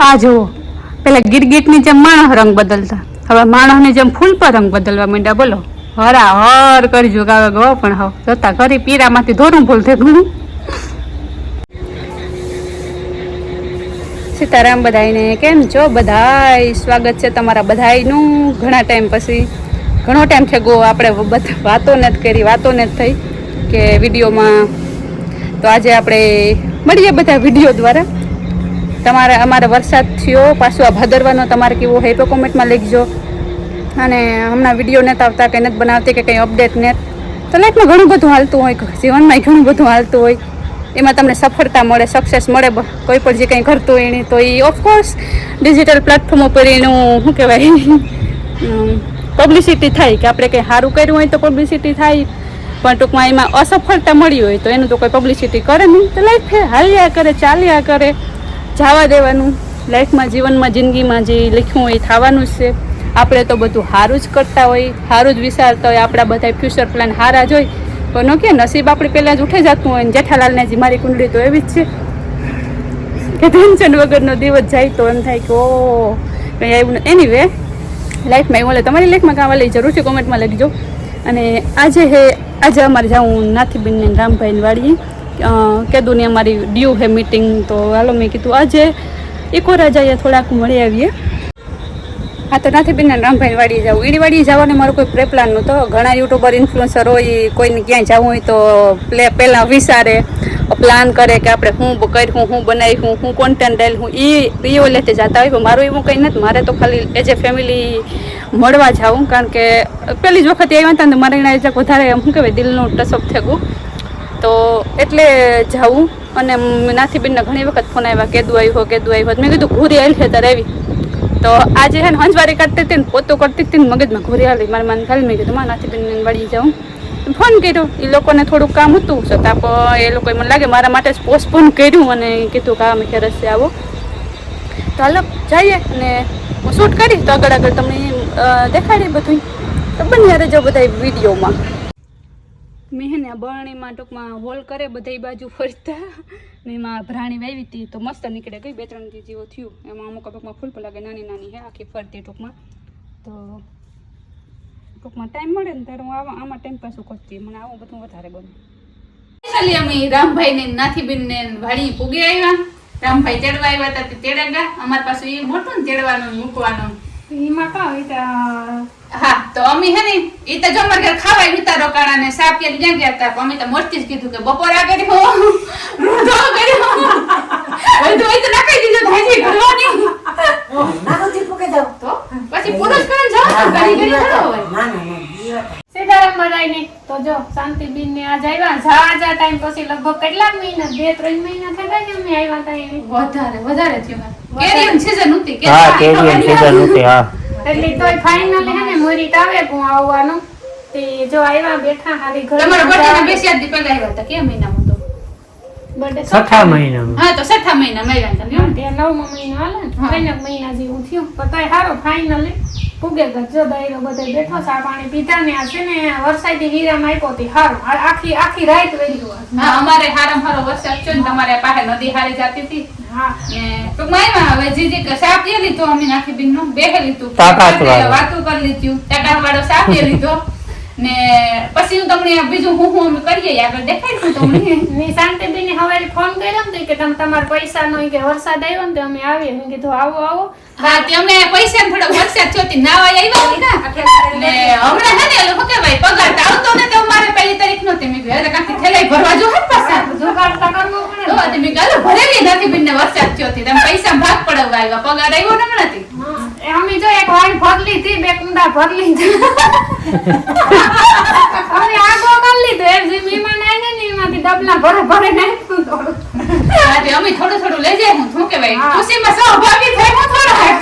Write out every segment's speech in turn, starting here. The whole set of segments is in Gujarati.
આ જુઓ, પેલા ગીટની જેમ માણસ રંગ બદલતા, હવે માણસની જેમ ફૂલ પર રંગ બદલવા માંડ્યા. બોલો, હરા હર કરજો ગાવે ગો. પણ હવે જતા ઘરી પીરામાંથી ધોરું ભૂલ થઈ ગયું. સીતારામ બધાઈને, કેમ છો બધાય? સ્વાગત છે તમારા બધાયનું. ઘણા ટાઈમ પછી, ઘણો ટાઈમ થઈ ગયો આપણે વાતો નથી કરી, વાતો નથી થઈ કે વિડીયોમાં. તો આજે આપણે મળીએ બધા વિડીયો દ્વારા. તમારે અમારે વરસાદ થયો પાછું આ ભાદરવાનો તમારે કેવો હોય તો કોમેન્ટમાં લખજો. અને હમણાં વિડીયો નથી આવતા, કંઈ નથી બનાવતી કે કંઈ અપડેટ નથી. તો લાઈફમાં ઘણું બધું હાલતું હોય, જીવનમાં ઘણું બધું હાલતું હોય. એમાં તમને સફળતા મળે, સક્સેસ મળે, કોઈ પણ જે કંઈ કરતું હોય એની. તો એ ઓફકોર્સ ડિજિટલ પ્લેટફોર્મ ઉપર એનું શું કહેવાય પબ્લિસિટી થાય કે આપણે કંઈ સારું કર્યું હોય તો પબ્લિસિટી થાય. પણ ટૂંકમાં એમાં અસફળતા મળી હોય તો એનું તો કોઈ પબ્લિસિટી કરે નહીં. તો લાઈફ હાલ્યા કરે, ચાલ્યા કરે, જવા દેવાનું. લાઈફમાં, જીવનમાં, જિંદગીમાં જે લખ્યું હોય એ થવાનું જ છે. આપણે તો બધું સારું જ કરતા હોય, સારું જ વિચારતા હોય, આપણા બધા ફ્યુચર પ્લાન સારા જ હોય. પણ કે નસીબ આપણે પહેલાં જ ઉઠી જતું હોય. જેઠાલાલને જે મારી કુંડળી તો એવી જ છે કે ટેન્શન વગરનો દિવસ જાય તો એમ થાય કે ઓ કંઈ આવ્યું. એની વે લાઈફમાં એવું તમારી લાઈફમાં કાં વાલી જરૂરથી કોમેન્ટમાં લખજો. અને આજે અમારે જાઉં નાથીબેનને રામભાઈને વાળીએ. કીધું ને અમારી ડ્યુ હે મીટિંગ. તો હાલો મેં કીધું આજે એકોરા જઈએ, થોડાક મળી આવીએ. હા, તો નાથીબેનને રામભાઈને વાડીએ જાઉં. એની વાડીએ જવાનો મારો કોઈ પ્રે પ્લાન નહોતો. ઘણા યુટ્યુબર ઇન્ફ્લુએન્સર હોય, કોઈને ક્યાંય જવું હોય તો પહેલાં વિચારે, પ્લાન કરે કે આપણે શું કર્યું, શું બનાવ્યું, શું કોન્ટેન્ટ ડાલ્યું, એ લેતે જતા હોય. પણ મારું એવું કંઈ નથી. મારે તો ખાલી એઝ એ ફેમિલી મળવા જાઉં. કારણ કે પહેલી જ વખત આવ્યા હતા ને મારે એના જરાક વધારે શું કહેવાય દિલનું ટચઅપ થઈ ગયું. તો એટલે જાઉં. અને નાથીબેનને ઘણી વખત ફોન આવ્યા, કેદું આવ્યો, કેદું આવ્યો. મેં કીધું ઘૂરી આવી છે તારે આવી. તો આજે છે ને હંજવારી કરતી હતી ને, પોતું કરતી હતી ને, મગજમાં ઘૂરી આવી. મારે મને ખાલી મેં કીધું નાથીબેનને વાળી જાઉં. ફોન કર્યો, એ લોકોને થોડુંક કામ હતું છતાં પણ એ લોકોએ મને લાગે મારા માટે જ પોસ્ટપોન કર્યું અને કીધું કે અમે રસ્તે આવો. તો હાલો જઈએ અને હું શૂટ કરીશ તો આગળ તમને દેખાડી બધું. તો બન્યા રહેજો બધા વિડીયોમાં. મેં હે ને બરણીમાં ટૂંકમાં હોલ કરે બધા બાજુ ફરતા ને એમાં ભરાણી વાવી હતી તો મસ્ત નીકળે ગઈ. 2-3 દી જેવો થયું. એમાં અમુક ફૂલ લાગે, નાની નાની હે આખી ફરતી ટૂંકમાં. તો ટૂંકમાં ટાઈમ મળે ને ત્યારે હું આમાં ટાઈમ પાસ કરતી. મને આવું બધું વધારે ગમે. ખાલી અમે રામભાઈ ને નાથીબેન ને વાડી પૂગી આવ્યા. રામભાઈ તેડવા આવ્યા હતા તે તેડા ગયા. અમારી પાસે એ મોટું ને તેડવાનું મૂકવાનું એમાં કા હોય. હા, તો અમે હે ને એ તો જમર ઘર ખાવા ઉતા રોકાણા ને સા પીને ત્યાં ગયા હતા. અમે તો મોરથી જ કીધું કે બપોર આ કરી હો રૂંધો કરી હો બધું હોય તો નાખી દીધું ભાજી ઘરવાની નાખી પૂકે જાવ તો પછી પુરુષ કરીને જાવ તો ઘડી ઘડી ખરો હોય. ના સીતારામ બધાઈને. તો જો શાંતિબેન ને આજ આવ્યા ઝાઝા ટાઈમ પછી, લગભગ કેટલા મહિના 2-3 મહિના થઈ ગયા કે અમે આવ્યા હતા. વધારે થયું. કેરીન સીઝન હતી કે હા કેરીન સીઝન હતી. હા, એટલે તોય ફાઇનલ હે ને મોરી આવે હું આવવાનું. તે જો આવ્યા બેઠા હારી ઘરે. તમારો બર્થડે ના 2 દી પહેલા આવ્યા હતા. કે મહિનામાં તો બર્થડે 6થા મહિનામાં. હા, તો 6થા મહિનામાં આવ્યા હતા. તે 9મા મહિનો હાલે ને 3 મહિના જેવું થયું. તો તોય હારો ફાઇનલ પૂગે ગયો. જો દાયરો બધે બેઠો, ચા પાણી પીધા ને આ છે ને વરસાદી હીરામાં આપ્યો હતી. હારો આખી રાત વેરી ગયો. હા, અમારે હારામ હારો વરસાદ છે ને તમારે પાસે નદી હારી જતી હતી. હા, તો માયમાં હવે જીજી કે સાપ પી લીધો. અમે નાથીબેન નું બેહે લીધું, વાતું કરી લીધું, ટાટા વાળો સાપ પી લીધો ને પછી હું તમને બીજું હું અમે કરીએ આગળ દેખાડું તમને. ને શાંતિબેન ને હવારે ફોન કર્યો ને કે તમે તમારા પૈસા નો કે વરસાદ આવ્યો ને તો અમે આવીએ. મેં કીધું આવો. હા, તે અમે પૈસા થોડો વરસાદ છોતી નાવા આવ્યા હતા ને હમણાં હે ને લોકો કે ભાઈ પગાર આવતો ને તો મારે પહેલી તારીખ નહોતી. મેં કીધું કાંથી થેલાઈ ભરવા જો હે પાછા જુગાડ તો કરવો પડે. તો તે મેં ગાલો ભરેલી નથી બિનને વરસાદ છોતી તમે પૈસા ભાગ પડવા આવ્યા, પગાર આવ્યો ને હમણાંથી. હા, અમે જો એક વાળી ભરલી હતી, 2 કુંડા ભરલી અમે આગો કરી લીધું. એક જે મહેમાન આવે ને એમાંથી ડબલા ભરે નાખ્યું થોડું. આજે અમે થોડું લઈ જાય. હું કે ભાઈ ખુશીમાં સહભાગી થઈ હું થોડા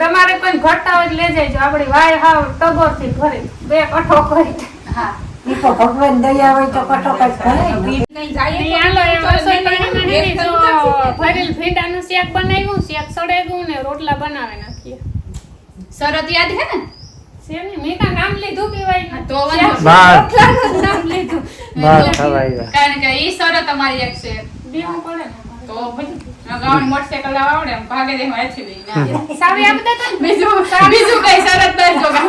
તમારે કોઈ ઘટતા હોય લઈ જાય. આપડી વાય હાવ ટગોર થી ભરે 2 કઠો કરી. હા, ઈ તો ભગવાન દયા હોય તો કઠો કઈ ભરે નહીં જાય. હાલો એ રસોઈ કરીને જો ભરેલ ભીંડાનું શાક બનાવ્યું, શાક સડેગું ને રોટલા બનાવે નાખીએ. શરત યાદ હે ને? સેને મેં કા નામ લીધું કેવાય તો રોટલાનું નામ લીધું. કારણ કે ઈ શરત અમારી એક છે. દેવું પડે ને તો ગાઉન મોટરસાઇકલ લાવવા આવડે એમ ભાગે દે વાંચી લઈ સાવી આપી દેતા બીજું કઈ શરત નહીં જો ગામ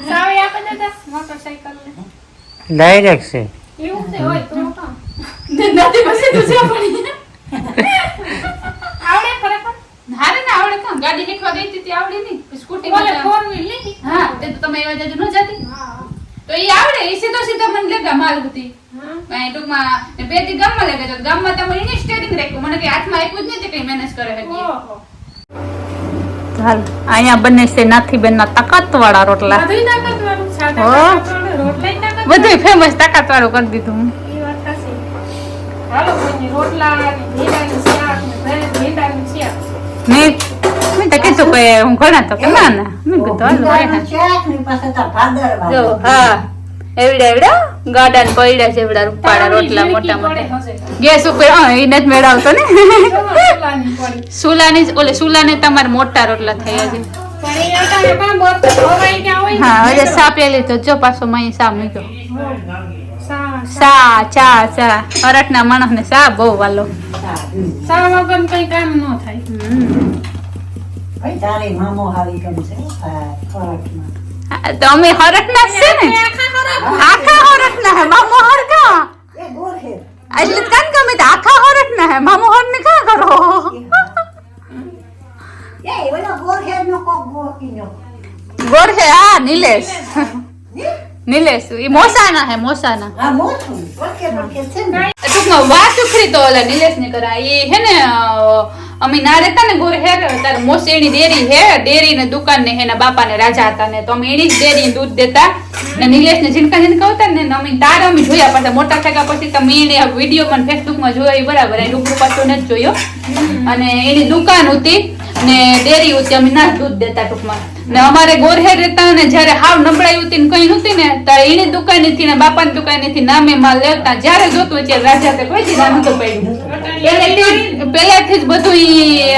સાવી આપી દેતા મોટરસાઇકલ ડાયરેક્ટ છે એવું છે હોય તો નથી પછી તું છે પડી આવડે ખરેખર હારે ના આવડે કામ ગાડી શીખવા ગઈ હતી આવડે નહીં સ્કૂટી માં 4 વ્હીલ લીધી હા તે તો તમે એવા જજો ન જતી હા તો ઈ આવડે ઈ સીધો મને લેગા માલ હતી હા ટૂંકમાં બે દી ગામમાં લેગા તો ગામમાં તમે ઇની સ્ટેરિંગ રાખ્યું મને કે હાથમાં આપ્યું જ નથી કઈ મેનેજ કરે હતી ઓહો ચાલ અહીંયા બને છે નાથી બેનના તાકાતવાળા રોટલા બધું તાકાતવાળું સાદા તાકાતવાળા રોટલા તાકાત બધું ફેમસ તાકાતવાળું કરી દીધું ઈ વાત સાચી હાલો કોઈ રોટલા ને ભીંડાનું શાક ને ભીંડાનું શાક મેં તો કીધું કે હું ઘણા તો કે ના મેં કીધું જો હા એવડા ગાડા ને પૈડા છે એવડા રૂપાળા રોટલા મોટા મોટા ગેસ ઉપર એ નથી મેળવતો ને સુલાની ઓલે સુલાને તમારે મોટા રોટલા થયા છે હા હવે સાપેલી તો જો પાછો મય સા મૂક્યો ચા અરટના માણસ ને સા બહુ વાલો સા વગર કઈ કામ ન થાય તો અમે હરટના છે ને આખા હરટના હે મામો હરકા એટલે કાન ગમે તો આખા હરટના હે મામો હર ને કા કરો ગોર હે આ નીલેશ ઈ મોસાના હે મોસાના ટૂંકમાં વાત ઉખરી તો ઓલા નીલેશ ને કરા ઈ હે ને અમે ના રહેતા ને ગોર હેર તાર મોસેણી ડેરી હે ડેરી ને દુકાન ને એના બાપા ને રાજા હતા ને તો અમે એની જ ડેરી દૂધ દેતા ને નીલેશ ને જીનકા હતા ને અમે તાર અમે જોયા પાછા મોટા થયા પછી તમે એને વિડીયો પણ ફેસબુક માં જોયો બરાબર એ રૂબરૂ પાછો નથી જોયો અને એની દુકાન હતી ને ડેરી હતી અમે ના દૂધ દેતા ટૂંકમાં ને અમારે ગોરહેર રહેતા ને જયારે હાવ નબળાઈ હતી ને કઈ નહોતી ને ત્યારે એની દુકાન થી ને બાપાની દુકાન થી નામે માલ લેતા જયારે જોતું ત્યારે રાજા તે કોઈ ધ્યાન નતું પડ્યું પહેલાથી જ બધું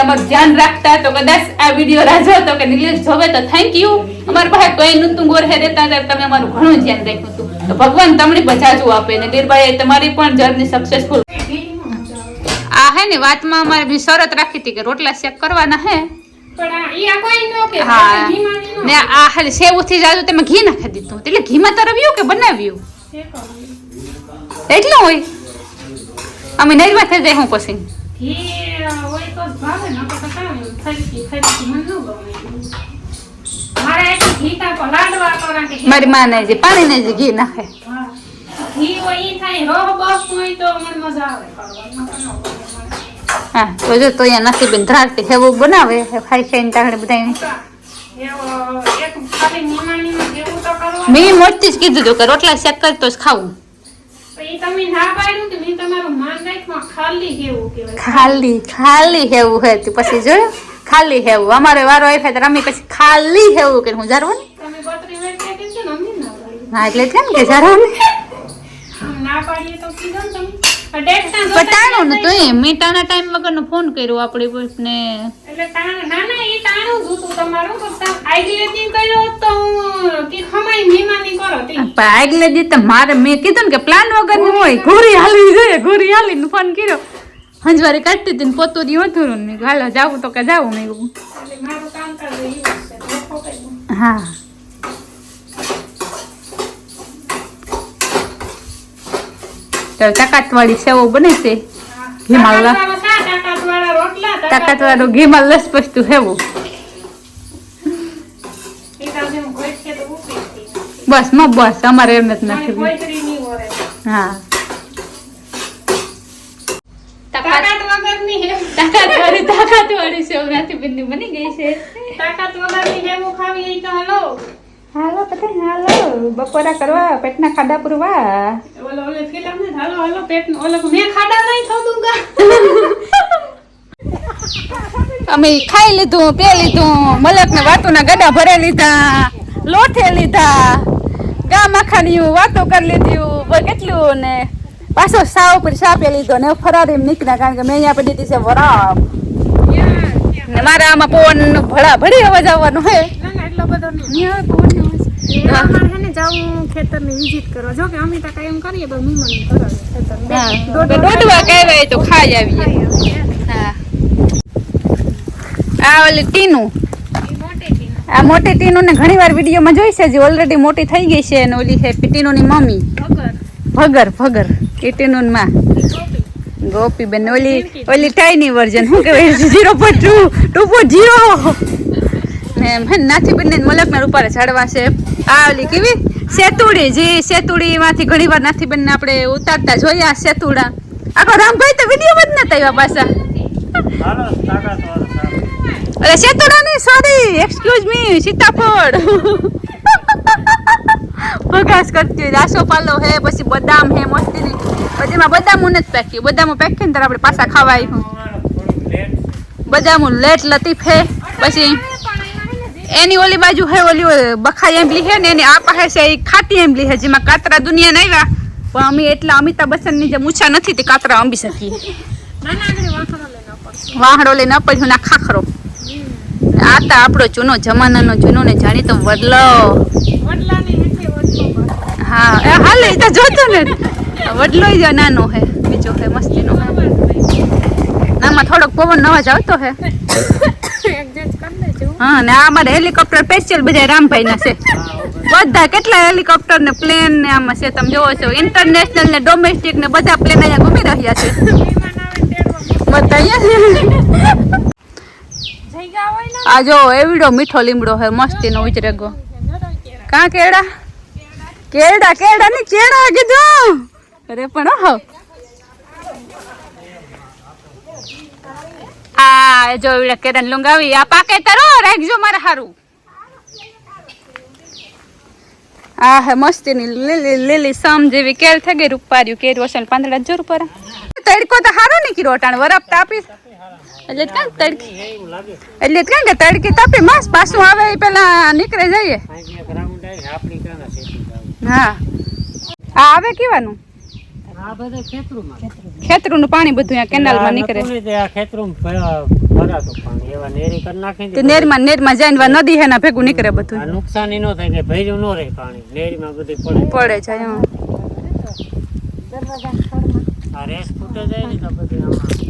અમારું ધ્યાન રાખતા તો કદાચ આ વિડીયો રાજા હતો કે નીલેશ જોવે તો થેન્ક યુ અમારા પાસે કઈ નતું ગોરહેર રહેતા ત્યારે તમે અમારું ઘણું ધ્યાન રાખ્યું હતું તો ભગવાન તમને બચાજુ આપે ને દીરબાઈ તમારી પણ જર્ની સક્સેસફુલ આ હે ને વાતમાં અમારે બી શરત રાખી હતી કે રોટલા શેક કરવાના હે ને આ હાલ સેવ થી જાજુ તમે ઘી નાખી દીધું એટલે ઘીમાં તરવ્યું કે બનાવ્યું એટલું હોય અમે નૈરમાં થઈ જાય હું પછી મારી માં ને જે પાણી ને જે ઘી નાખે હા તો જો તો અહીંયા નથી બેન ધરાવતી હેવું બનાવે ખાઈ ખાઈને તાગડે બધા મેં મોટી જ કીધું હતું કે રોટલા શેક કરી તો જ ખાવું ખાલી હેવું હે પછી જોયું ખાલી હેવું અમારે વારો આવી ત્યારે અમે પછી ખાલી હેવું કે હું જારવાની હા એટલે કેમ કે જારવાની પટાણું ને તો એ મીઠાના ટાઈમ વગરનો ફોન કર્યો આપણે ને એટલે ના એ ટાણું જોતું તમારું કરતા આગલે દી કર્યો તો કે ખમાઈ મહેમાની કરો તી આગલે દી તો મારે મેં કીધું ને કે પ્લાન વગરનું હોય ઘોરી હાલવી જોઈએ ઘોરી હાલીને ફોન કર્યો હંજવારી કાઢતી હતી ને પોતું દી અધૂરું ને હાલો જાવું તો કે જાવું મેં એટલે મારું કામ કરી હા તો તાકાતવાળી સેવો બને છે ઘીમાં તાકાતવાળું ઘીમાં લસપસતું હેવું બસ બસ અમારે એમ જ નાખી હા તાકાતવાળી સેવ નાથી બિંદી બની ગઈ છે તાકાત વગરની હેવું ખાવી તો હાલો પતા હાલો બપોરા કરવા પેટના ખાડા પૂરવા ઓલે ફિલ્મ ને હાલો પેટ ઓલે મે ખાડા નહીં થો દૂંગા અમે ખાઈ લીધું પી લીધું મલક ને વાતોના ગડા ભરે લીધા લોઠે લીધા ગામ આખાની વાતો કરી લીધી કેટલું ને પાછો સાવ ઉપર સાપે લીધો ને ફરારી નીકળ્યા કારણ કે મેં અહીંયા પડી દીધી છે વરાપ ને મારા આમાં પવન ભળા ભળી અવાજ આવવાનો હે એટલો બધો જાઉં ખેતરની વિઝિટ કરવા જો કે અમે તો કાયમ કરીએ તો મહેમાન કરાવે ખેતર દોડવા કહેવાય તો ખાઈ આવીએ હા આ ઓલી ટીનું, આ મોટી ટીનું ને ઘણી વાર વિડીયોમાં જોઈ છે, જે ઓલરેડી મોટી થઈ ગઈ છે. અને ઓલી છે ટીનુની મમ્મી ભગર એ ટીનુની માં ગોપીબેન. ઓલી ટાઈની વર્ઝન શું કહેવાય 0.2.0 ને નાથીબેન ને મલકના રૂપારે ચડવા છે. આ ઓલી કેવી સેતુડી, જે સેતુડી માંથી ઘણી વાર નાથીબેન ને આપણે ઉતારતા જોયા સેતુડા. આખો રામભાઈ તો વિડીયો જ નતા આવ્યા પાછા. અરે સેતુડા નહીં, સોરી, એક્સક્યુઝ મી, સીતાફળ ભગાસ કરતી હોય. રાસો પાલો હે, પછી બદામ હે મસ્તીની. પછી એમાં બદામું નથી પેક્યું, બદામું પેક કરીને ત્યારે આપણે પાછા ખાવા આવ્યું. બદામું લેટ લતીફ હે. પછી એની ઓલી બાજુ હે ઓલી બખાઈ એમ્બલી હે ને, એની આ પાસે છે એ ખાટી એમ્બલી હે, જેમાં કાતરા દુનિયા નહીં આવ્યા. પણ અમે એટલા અમિતાભ બચ્ચનની જે મૂછા નથી તે કાતરા અંબી શકીએ. વાહડો લઈને અપાયું ના ખાખરો. આ તો આપણો જૂનો જમાનાનો જૂનો ને જાણીતો વડલો. હા હાલે એ તો જોતો ને, વડલો જ નાનો હે, બીજો હે મસ્તીનો. નામાં થોડોક પવન અવાજ આવતો હે. હા ને આ અમારે હેલિકોપ્ટર સ્પેશિયલ બધા રામભાઈ ના છે. બધા કેટલા હેલિકોપ્ટર ને પ્લેન ને આમાં છે, તમે જોવો છો. ઇન્ટરનેશનલ ને ડોમેસ્ટિક ને બધા પ્લેન અહીંયા ઘૂમી રહ્યા છે. આ જો એવડો મીઠો લીમડો હે મસ્તીનો ઉજરેગો. કા કેડા કેડા કેડા ની કેડા કીધું. અરે પણ હો આ જો એવડા કેડા લુંગાવી આ પાકે તરો રાખજો મારે હારું. આ હે મસ્તીની લીલી લીલી સમ જેવી કેર થઈ ગઈ. રૂપાર્યું કેર વસન 15,000 રૂપિયા. તડકો તો હારો ની કીરો ટાણ વરફ તાપી એટલે કાં તડકી એટલે કાં કે તડકી તાપી માસ પાછું આવે એ પેલા નીકળે જઈએ. હા આ આવે કેવાનું ખેતરું નું પાણી બધું અહીંયા કેનાલ માં નીકળે. નેરમાં જઈને નદી હે ના ભેગું નીકળે બધું. નુકસાની ન થાય કે ભર્યું ન રહે પાણી, નેરમાં બધું પડે જાય.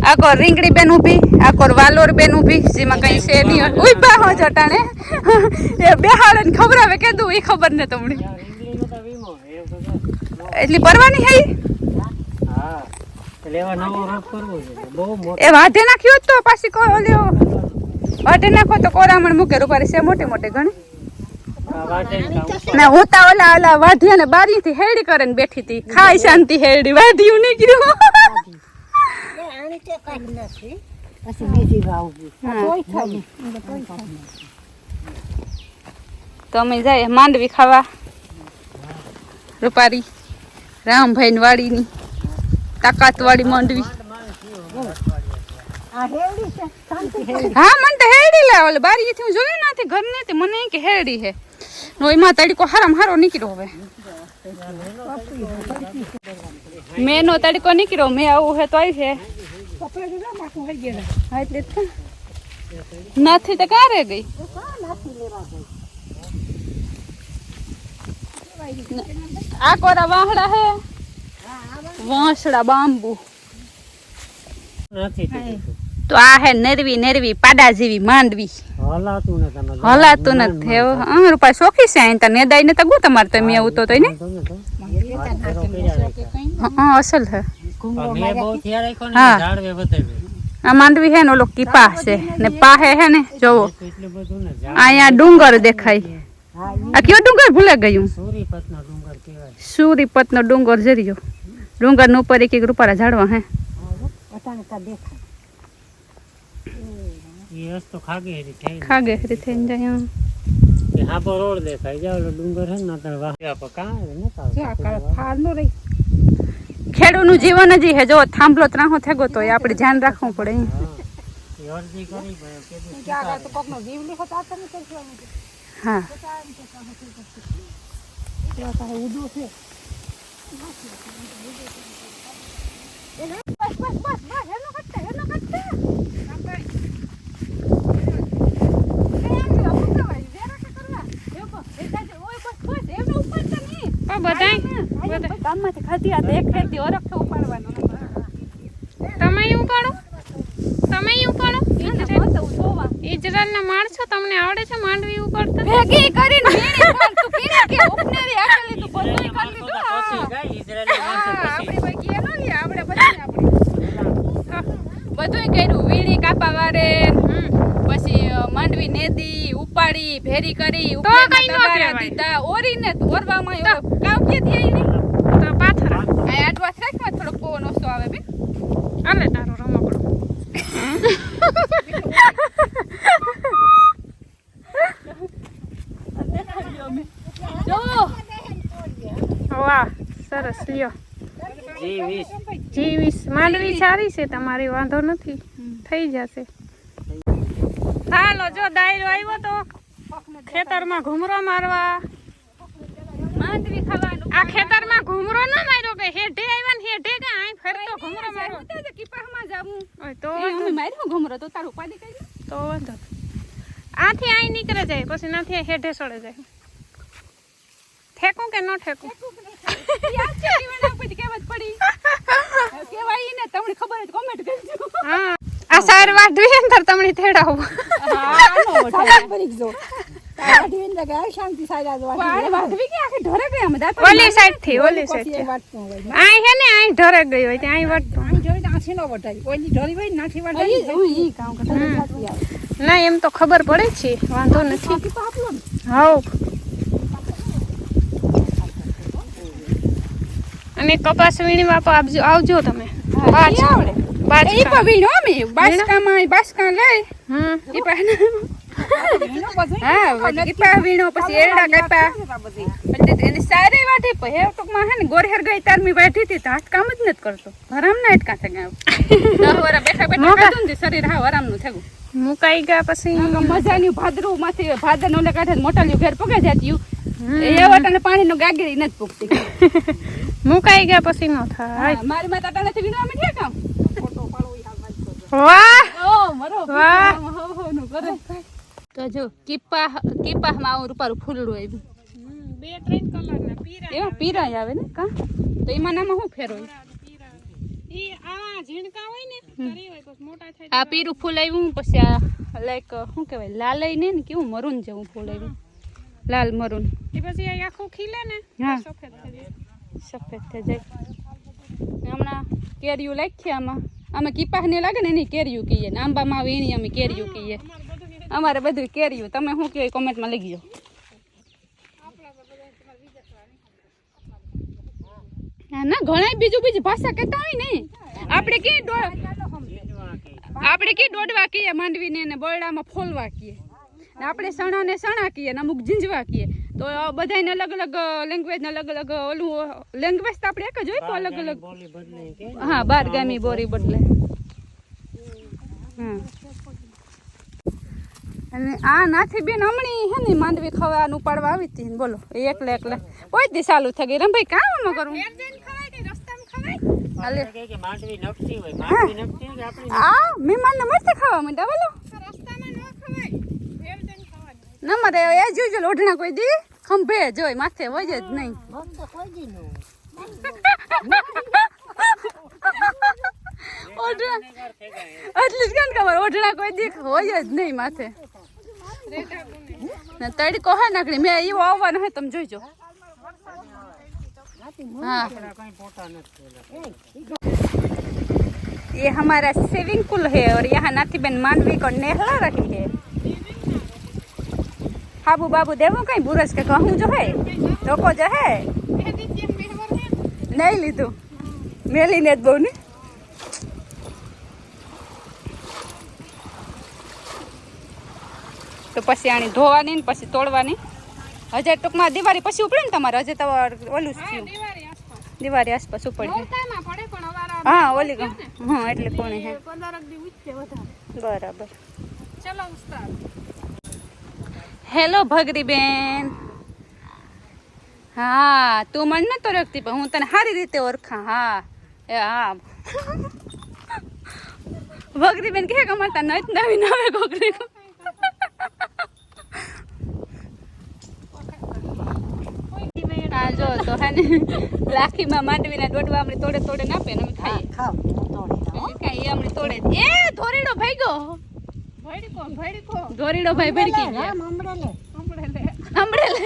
આકો રીંગડી બેન ઉભી, આકો વાલોર બેન ઉભી, જેમાં કઈ છે નહીં. ઉભા હો જટાણે એ બેહાડે ને ખબરાવે કીધું એ ખબર ને તમને એટલી પરવાની હે. એ વાઢે નાખ્યો તો પાછી વાઢે નાખો તો કોરામણ મૂકે રૂપારી છે મોટી મોટી ઘણી. ના હું તો ઓલા વાઢિયા ને બારી થી હેડી કરે ને બેઠી હતી. ખાઈ શાંતિ હેડી વાઢિયું નીકળ્યું. તો અમે જાય માંડવી ખાવા રૂપારી રામભાઈ ની વાડી ની તાકાત વાળી માંડવી. હા મને તો હેડી લા ઓલે બારી થી હું જોયું નથી ઘર ને મને કે હેડી હે નો એમાં તડકો હારામ હારો નીકળ્યો. હવે મેં નો તડકો નીકળ્યો, મેં આવું હે તો આવી છે નથી તો કારે ગઈ. આ કોરા વાહડા હે વાંસડા બાંબુ તો આ હે નેરવી નેરવી પાડા જેવી માંડવી. હલાતું નથી રૂપાય શોખી છે અહીં તને દાઈ ને તો ગુ તમારે તો મેં આવું તો ને અસલ હે. હા આ માંડવી હે ને ઓલો કીપા છે ને પાહે હે ને જોવો અહીંયા ડુંગર દેખાય. આ કયો ડુંગર ભૂલે ગયું? સુરીપત નો ડુંગર જરિયો. ડુંગર નો ઉપર એક એક રૂપારા ઝાડવા હે. ખાગે હરી થઈને જાય. હાબો રોડ દેખાય જાવ ડુંગર હે ને તો વાહ પકા ને ફાર નો રહી. ખેડૂનું જીવન જ હે જો થાંભલો ત્રાહો થેગો તો આપણે ધ્યાન રાખવું પડે. હા ગામમાંથી ખાધી આ એક ખેતી ઓરખ ઉપાડવાનો. તમે ઉપાડો, તમે ઉપાડો. ઇઝરાયલના માણસો તમને આવડે છે માંડવી ઉપાડતા? ભેગી કરીને વીણી પણ તું કીને કે ઉપનેરી આકેલી તું બધું કરી લીધું. પછી ગઈ ઇઝરાયલી માણસો આપણે પછી કોઈ કે ન લે આપણે બધું બધુંય કર્યું. વીણી કાપા વારે પછી માંડવી નેદી ઉપાડી ભેરી કરી તો ઉપરમાં કઈ ન તગારા કહેવાય. દીધા ઓરીને ઓરવામાં એવો કાવ કે દે ઈ તો પાથરા આ આડવા થાકમાં થોડો પવન ઓછો આવે બેન. આલે તારો રમકડો. જો વાહ સરસ લ્યો. G20 માંડવી સારી છે તમારી, વાંધો નથી, થઈ જશે. હાલો જો દાયરો આવ્યો તો ખેતરમાં ઘૂમરો મારવા. માંડવી ખાવાનું આ ખેતરમાં ઘૂમરો ન માર્યો કે હેઠે આવ્યા ને હેઠે કે આઈ ફરતો ઘૂમરો માર્યો. કીપામાં જાવું ઓય તો અમે માર્યો ઘુમરો તો તારું ઉપાડી કરી તો વાંધો નહીં. આથી આઈ નીકળે જાય પછી નાથી હેઠે સડે જાય. ઠેકું કે ન ઠેકું? યાદ છે જીવન પછી કહેવત પડી કેવાય ને તમને ખબર હોય તો કમેન્ટ કરજો. હા આ સાર વાઢવી ને તાર તમને તેડાવું. પાડ વાઢવી કે આખી ઢોરે ગઈ અમે દાંત ઓલી સાઈડ થી આઈ હે ને આઈ ઢોરે ગઈ હોય ત્યાં આઈ વાટતો. ઈ કામ કરતા ના એમ તો ખબર પડે છે, વાંધો નથી. હાઉ અને કપાસ વીણવા આવજો તમે. આવડે બાજકા. ઈ પણ વીણો અમે બાસકામાં બાસકા લઈ હમ ઈ પણ હા ઈ પણ વીણો પછી એરડા કાપ્યા એટલે એને સારી વાઢી પછી એ ટૂંકમાં હે ને ગોરહેર ગઈ તારમી વાઢી હતી તો હાથ કામ જ નથી કરતો હરામ ના અટકા થઈ ગયા 10 વરા બેઠા બેઠા ખાધું ને શરીર હા હરામનું થયું મુકાઈ ગયા પછી મજાની ભાદરું માંથી ભાદર નો કાઢે મોટાલ્યું ઘેર પગે જાત્યું એ વટાને પાણીનો ગાગરી નથી પૂગતી મુકાઈ ગયા પછી ન થાય. મારી માતા તને થી વીણવા માંડ્યા કામ વાહ ઓ મરો વાહ. હો નું કરે તો જો કીપામાં આવું રૂપારું ફૂલડું આવ્યું 2-3 કલરના પીરા. એમાં પીરાય આવે ને કા તો એમાં નામાં શું ફેર હોય ઈ આ ઝીણકા હોય ને કરી હોય પછી મોટા થાય. આ પીરું ફૂલ આવ્યું પછી આ લાઈક શું કહેવાય લાલય ને કેવું મરૂન જેવું ફૂલ આવ્યું લાલ મરૂન એ પછી આ આખું ખીલે ને હા સફેદ થઈ જાય. સફેદ થઈ જાય હમણાં કેરીયું લાગી આમાં અમે કીપાને લાગે ને એની કેરીયું કહીએ ને આંબામાં વીણી અમે કેરીયું કહીએ અમારે બધું કેરીયું તમે શું કહો કોમેન્ટમાં લખી ગયો ના ઘણા બીજું ભાષા કહેતા હોય ને આપણે કે દોડવા કહીએ માંડવીને ને બરડામાં ફોલવા કહીએ આપણે સણાને સણા કહીએ ને અમુક ઝીંઝવા કહીએ તો બધાને અલગ અલગ લેંગ્વેજ ને અલગ અલગ ઓલું લેંગ્વેજ તો આપણે એક જ હોય તો અલગ અલગ બોલી બદલે કે હા 12 ગામી બોરી બદલે હા અને આ નાથી બેન હમણી હે ને માંડવી ખવાનું ઉપાડવા આવી હતી ને બોલો એકલે કોઈ દી ચાલુ થઈ ગઈ રમભાઈ કામ કરું આપણે કહે કે માંડવી નકટી હોય માંડવી નકટી હોય કે આપણે આ મહેમાનને મસ્ત ખાવા માંડ્યા બોલો ના મારે એ જોજો ઓઢણા કોઈ દી ખંભે જોઈ માથે હોય જ નહીં ઓઢણા એટલી જ કેમ ખબર ઓઢણા કોઈ દી હોય જ નહીં માથે ને તડકો હે નાખડી મેં એવો આવવાનો હે તમે જોઈજો हाँ કઈ પોતા નથી ये हमारा स्विमिंग पूल है और यहाँ नाथी बेन मांडवी को नहला रखी है हाबू बाबू देवो कहीं बुरस के कहूँ जो है रोको जो है नहीं लीधु मेली ने दो ने તો પછી આની ધોવાની ને પછી તોડવાની હજે ટૂંકમાં દિવાળી પછી ઉપડે ને તમારે હજે તમારે ઓલું થયું દિવાળી આસપાસ ઉપડે હા ઓલી હા એટલે કોણે હે બરાબર હેલો ભગરી બેન હા તું મને નતો ઓળખતી પણ હું તને સારી રીતે ઓળખા હા એ હા ભગરી બેન કે કમાતા નવી નવે ગોગરી હા જો તો હે ને રાખીમાં માંડવીના દોડવા આપણે તોડે નાપે ને અમે ખાઈએ ખાઈએ અમે તોડે એ ધોરીડો ભાગ્યો ગોરીડો ભાઈ ભડકી ગયા અમરેલે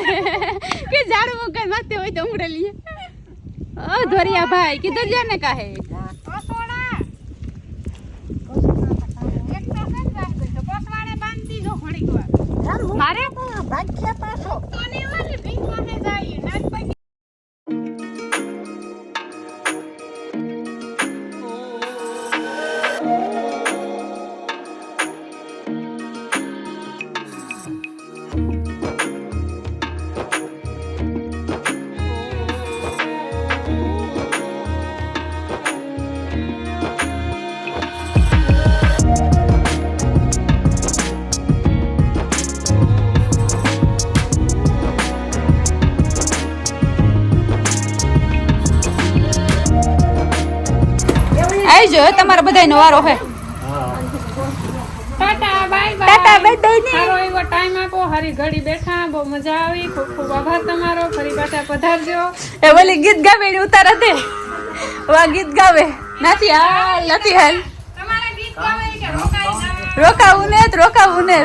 કે ઝાડ મકાન માથે હોય તો અમરેલી ઓ ધોરિયા ભાઈ કિધર જાને કાહે મારે આવી જો તમારા બધાયનો વારો હે Tata by Tata bye bye ને સારો એવો ટાઈમ આપો હારી ઘડી બેઠા બહુ મજા આવી ખૂબ ખૂબ આભાર તમારો ફરી પાછા પધારજો એ બોલી ગીત ગાવે ઉતાર દે વા ગીત ગાવે નથી હાલ તમારા ગીત ગાવે કે રોકાવું રોકાવું ને